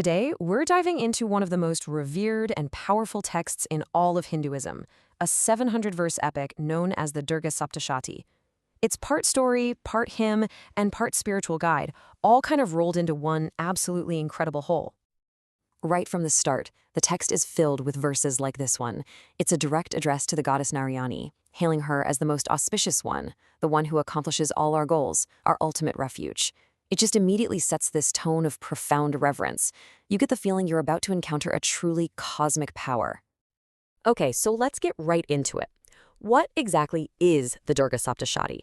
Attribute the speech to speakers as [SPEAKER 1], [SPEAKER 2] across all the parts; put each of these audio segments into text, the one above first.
[SPEAKER 1] Today, we're diving into one of the most revered and powerful texts in all of Hinduism, a 700-verse epic known as the Durga Saptashati. It's part story, part hymn, and part spiritual guide, all kind of rolled into one absolutely incredible whole. Right from the start, the text is filled with verses like this one. It's a direct address to the goddess Narayani, hailing her as the most auspicious one, the one who accomplishes all our goals, our ultimate refuge. It just immediately sets this tone of profound reverence. You get the feeling you're about to encounter a truly cosmic power. Okay, so let's get right into it. What exactly is the Durga Saptashati?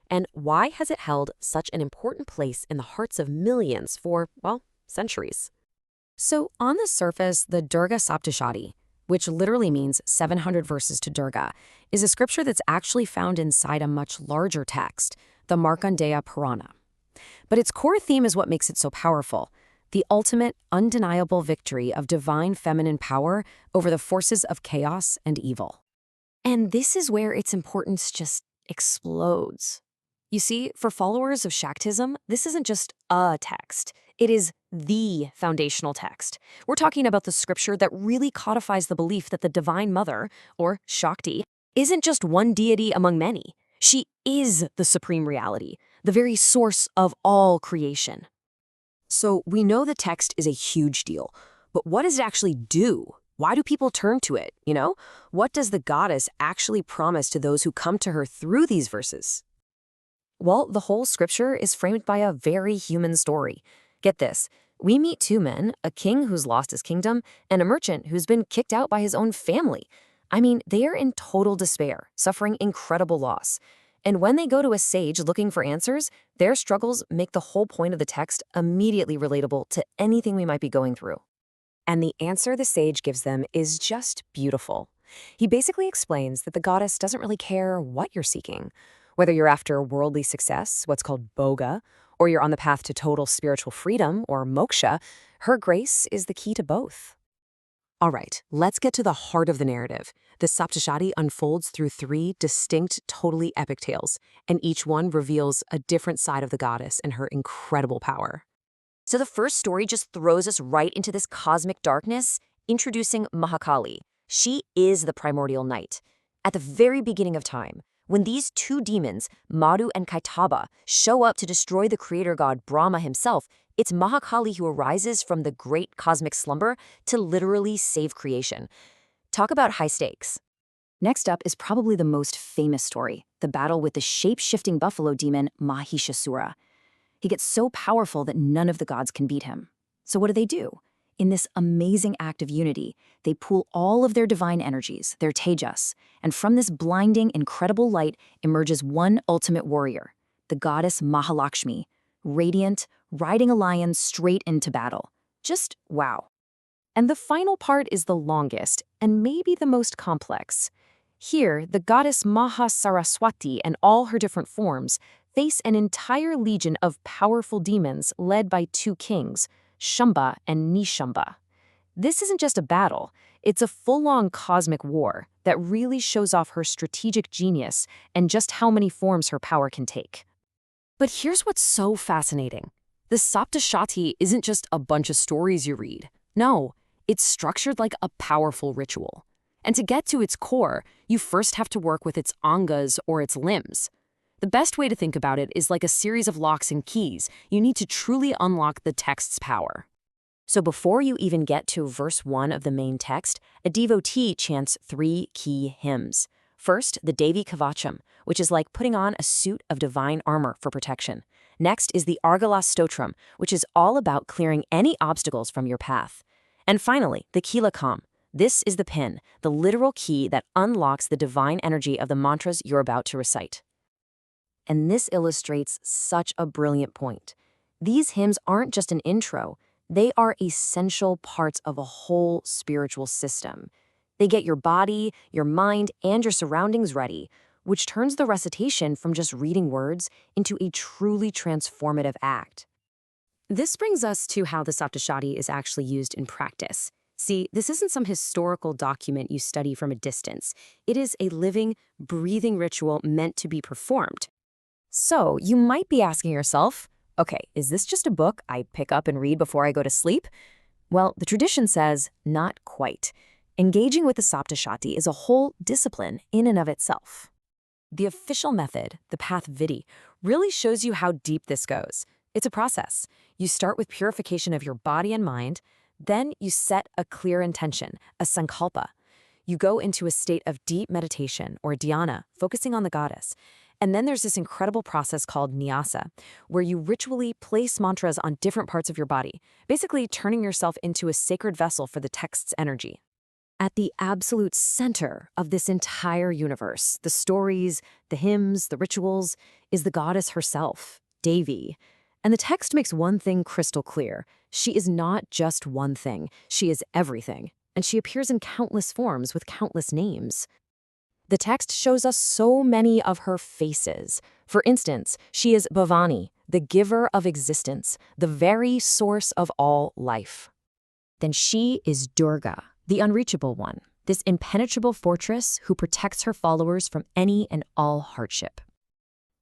[SPEAKER 1] And why has it held such an important place in the hearts of millions for, well, centuries? So on the surface, the Durga Saptashati, which literally means 700 verses to Durga, is a scripture that's actually found inside a much larger text, the Markandeya Purana. But its core theme is what makes it so powerful, the ultimate, undeniable victory of divine feminine power over the forces of chaos and evil. And this is where its importance just explodes. You see, for followers of Shaktism, this isn't just a text. It is the foundational text. We're talking about the scripture that really codifies the belief that the Divine Mother, or Shakti, isn't just one deity among many. She is the supreme reality, the very source of all creation. So we know the text is a huge deal, but what does it actually do? Why do people turn to it, What does the goddess actually promise to those who come to her through these verses? Well, the whole scripture is framed by a very human story. Get this, we meet two men, a king who's lost his kingdom, and a merchant who's been kicked out by his own family. I mean, they are in total despair, suffering incredible loss. And when they go to a sage looking for answers, their struggles make the whole point of the text immediately relatable to anything we might be going through. And the answer the sage gives them is just beautiful. He basically explains that the goddess doesn't really care what you're seeking. Whether you're after worldly success, what's called bhoga, or you're on the path to total spiritual freedom, or moksha, her grace is the key to both. All right, let's get to the heart of the narrative. The Saptashati unfolds through three distinct, totally epic tales, and each one reveals a different side of the goddess and her incredible power. So the first story just throws us right into this cosmic darkness, introducing Mahakali. She is the primordial night. At the very beginning of time, when these two demons, Madhu and Kaitaba, show up to destroy the creator god Brahma himself, it's Mahakali who arises from the great cosmic slumber to literally save creation. Talk about high stakes. Next up is probably the most famous story, the battle with the shape-shifting buffalo demon Mahishasura. He gets so powerful that none of the gods can beat him. So what do? In this amazing act of unity, they pool all of their divine energies, their tejas, and from this blinding, incredible light emerges one ultimate warrior, the goddess Mahalakshmi, radiant, riding a lion straight into battle. Just wow. And the final part is the longest, and maybe the most complex. Here, the goddess Mahasaraswati and all her different forms face an entire legion of powerful demons led by two kings, Shamba and Nishamba. This isn't just a battle, it's a full-on cosmic war that really shows off her strategic genius and just how many forms her power can take. But here's what's so fascinating. The Saptashati isn't just a bunch of stories you read. No, it's structured like a powerful ritual. And to get to its core, you first have to work with its angas or its limbs. The best way to think about it is like a series of locks and keys. You need to truly unlock the text's power. So before you even get to verse 1 of the main text, a devotee chants 3 key hymns. First, the Devi Kavacham, which is like putting on a suit of divine armor for protection. Next is the Argala Stotram, which is all about clearing any obstacles from your path. And finally, the Kilakam. This is the pin, the literal key that unlocks the divine energy of the mantras you're about to recite. And this illustrates such a brilliant point. These hymns aren't just an intro, they are essential parts of a whole spiritual system. They get your body, your mind, and your surroundings ready, which turns the recitation from just reading words into a truly transformative act. This brings us to how the Saptashati is actually used in practice. See, this isn't some historical document you study from a distance. It is a living, breathing ritual meant to be performed. So you might be asking yourself, okay, is this just a book I pick up and read before I go to sleep? Well, the tradition says not quite. Engaging with the Saptashati is a whole discipline in and of itself. The official method, the Path Vidhi, really shows you how deep this goes. It's a process. You start with purification of your body and mind, then you set a clear intention, a sankalpa. You go into a state of deep meditation or dhyana, focusing on the goddess. And then there's this incredible process called nyasa, where you ritually place mantras on different parts of your body, basically turning yourself into a sacred vessel for the text's energy. At the absolute center of this entire universe, the stories, the hymns, the rituals, is the goddess herself, Devi. And the text makes one thing crystal clear. She is not just one thing. She is everything. And she appears in countless forms with countless names. The text shows us so many of her faces. For instance, she is Bhavani, the giver of existence, the very source of all life. Then she is Durga, the unreachable one, this impenetrable fortress who protects her followers from any and all hardship.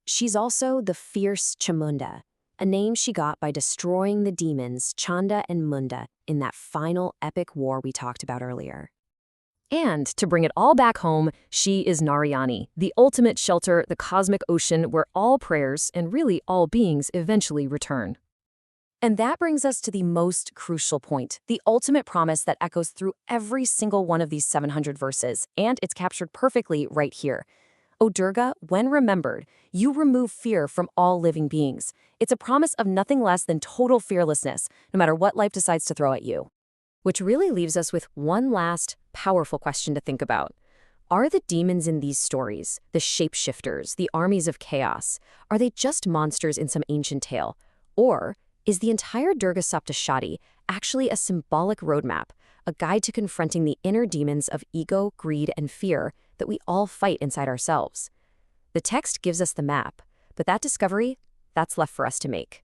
[SPEAKER 1] She's also the fierce Chamunda, a name she got by destroying the demons Chanda and Munda in that final epic war we talked about earlier. And to bring it all back home, she is Narayani, the ultimate shelter, the cosmic ocean where all prayers and really all beings eventually return. And that brings us to the most crucial point, the ultimate promise that echoes through every single one of these 700 verses, and it's captured perfectly right here. O Durga, when remembered, you remove fear from all living beings. It's a promise of nothing less than total fearlessness, no matter what life decides to throw at you. Which really leaves us with one last, powerful question to think about. Are the demons in these stories, the shapeshifters, the armies of chaos, are they just monsters in some ancient tale? Or is the entire Durga Saptashati actually a symbolic roadmap, a guide to confronting the inner demons of ego, greed, and fear that we all fight inside ourselves? The text gives us the map, but that discovery, that's left for us to make.